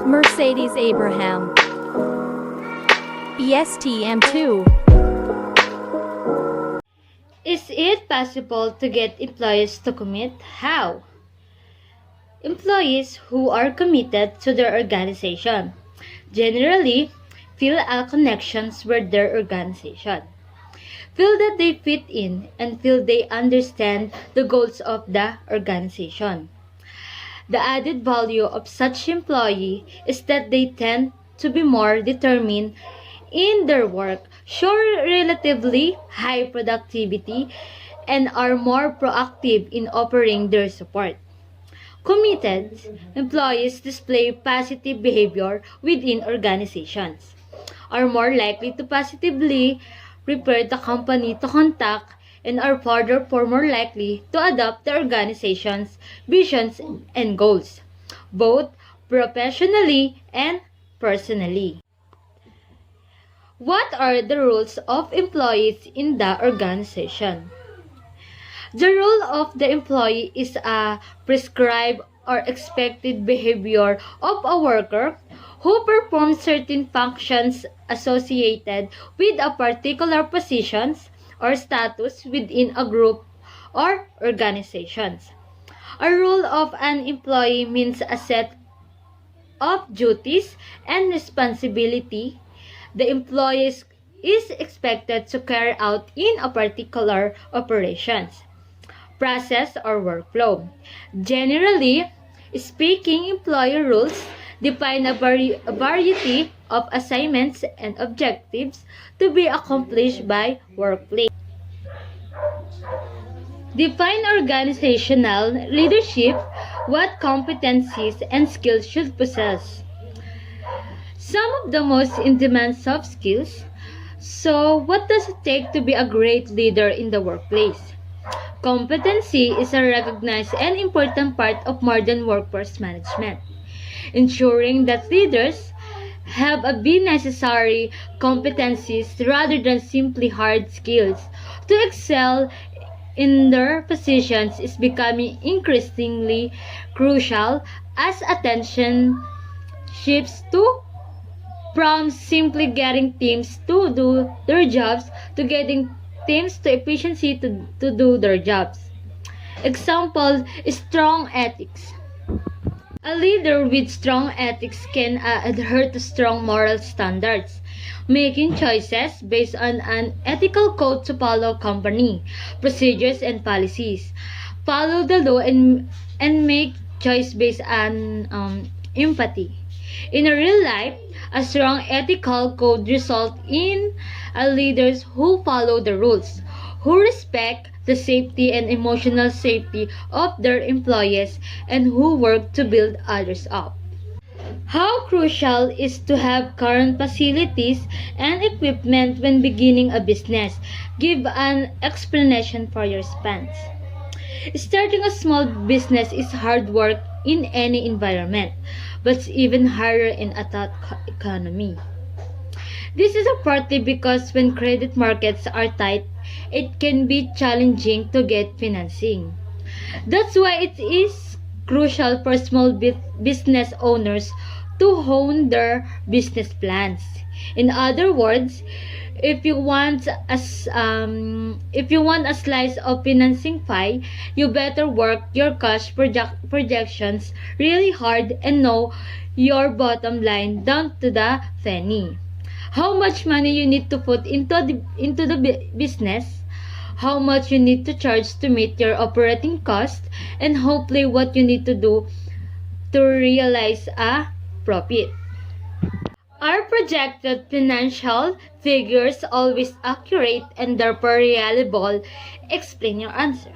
Mercedes Abraham. ESTM2. Is it possible to get employees to commit? How? Employees who are committed to their organization generally feel a connection with their organization, feel that they fit in, and feel they understand the goals of the organization. The added value of such employee is that they tend to be more determined in their work, show relatively high productivity, and are more proactive in offering their support. Committed employees display positive behavior within organizations, are more likely to positively refer the company to contact, and are furthermore more likely to adopt the organization's visions and goals, both professionally and personally. What are the roles of employees in the organization? The role of the employee is a prescribed or expected behavior of a worker who performs certain functions associated with a particular position or status within a group or organizations. A role of an employee means a set of duties and responsibility the employee is expected to carry out in a particular operations, process, or workflow. Generally speaking, employee rules define a variety of assignments and objectives to be accomplished by workplace. Define organizational leadership, what competencies and skills should possess. Some of the most in-demand soft skills. So, what does it take to be a great leader in the workplace? Competency is a recognized and important part of modern workforce management, ensuring that leaders have the necessary competencies rather than simply hard skills to excel in their positions is becoming increasingly crucial as attention shifts to from simply getting teams to do their jobs to getting teams to efficiency to do their jobs. Example, strong ethics. A leader with strong ethics can adhere to strong moral standards, making choices based on an ethical code to follow company procedures and policies, follow the law, and make choice based on empathy. In a real life, a strong ethical code results in leaders who follow the rules, who respect the safety and emotional safety of their employees, and who work to build others up. How crucial is to have current facilities and equipment when beginning a business? Give an explanation for your spans. Starting a small business is hard work in any environment, but it's even harder in a tough economy. This is partly because when credit markets are tight, it can be challenging to get financing. That's why it is crucial for small business owners to hone their business plans. In other words, if you want a slice of financing pie, you better work your cost projections really hard and know your bottom line down to the penny. How much money you need to put into the business, how much you need to charge to meet your operating cost, and hopefully what you need to do to realize a profit. Are projected financial figures always accurate and therefore reliable? Explain your answer.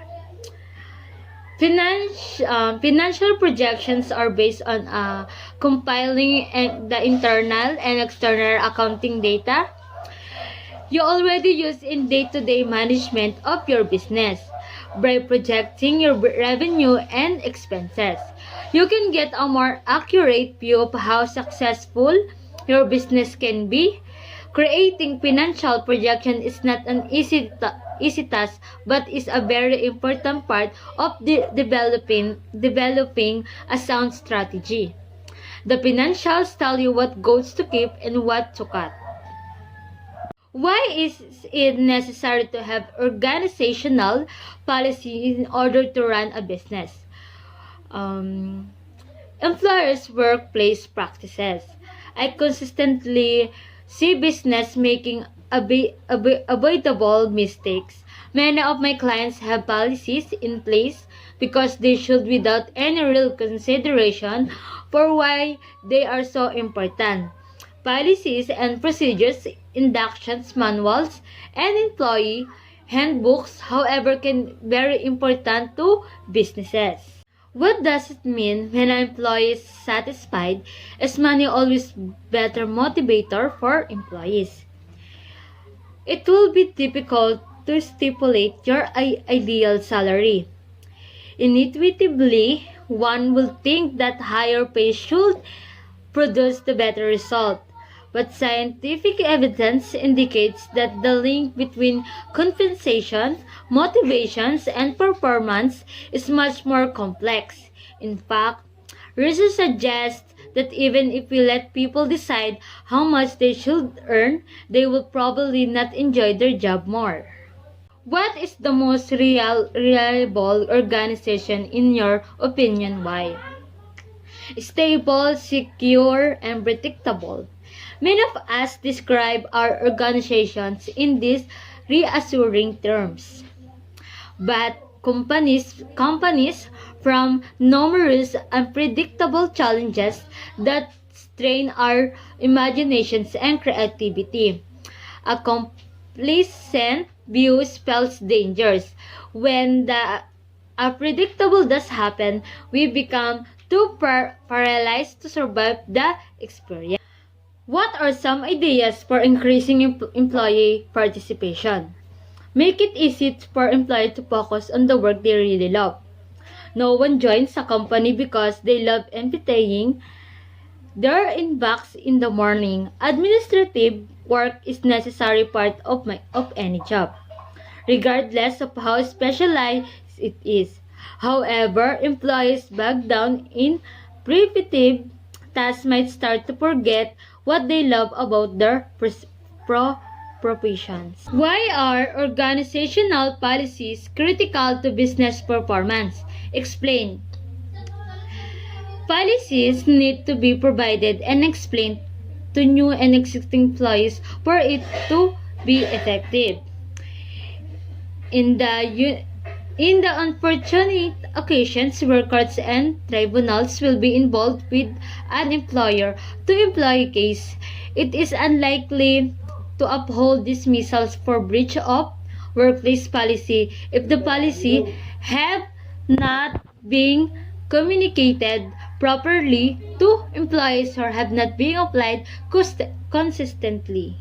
Financial projections are based on compiling the internal and external accounting data you already use in day-to-day management of your business. By projecting your revenue and expenses, you can get a more accurate view of how successful your business can be. Creating financial projection is not an easy task, but is a very important part of developing a sound strategy. The financials tell you what goals to keep and what to cut. Why is it necessary to have organizational policy in order to run a business? Employers' workplace practices. I consistently see business making avoidable mistakes. Many of my clients have policies in place because they should without any real consideration for why they are so important. Policies and procedures, inductions manuals, and employee handbooks, however, can be very important to businesses. What does it mean when an employee is satisfied? Is money always better motivator for employees? It will be difficult to stipulate your ideal salary. Intuitively, one will think that higher pay should produce the better result. But scientific evidence indicates that the link between compensation, motivations, and performance is much more complex. In fact, research suggests that even if we let people decide how much they should earn, they will probably not enjoy their job more. What is the most reliable organization in your opinion? Why? Stable, secure, and predictable. Many of us describe our organizations in these reassuring terms. But companies from numerous unpredictable challenges that strain our imaginations and creativity. A complacent view spells dangers. When the unpredictable does happen, we become too paralyzed to survive the experience. What are some ideas for increasing employee participation? Make it easy for employees to focus on the work they really love. No one joins a company because they love emptying their inbox in the morning. Administrative work is necessary part of any job, regardless of how specialized it is. However, employees bogged down in repetitive tasks might start to forget what they love about their professions. Why are organizational policies critical to business performance? Explain. Policies need to be provided and explained to new and existing employees for it to be effective. In the unfortunate occasions where courts and tribunals will be involved with an employer-to-employee case, it is unlikely to uphold dismissals for breach of workplace policy if the policy have not been communicated properly to employees or have not been applied consistently.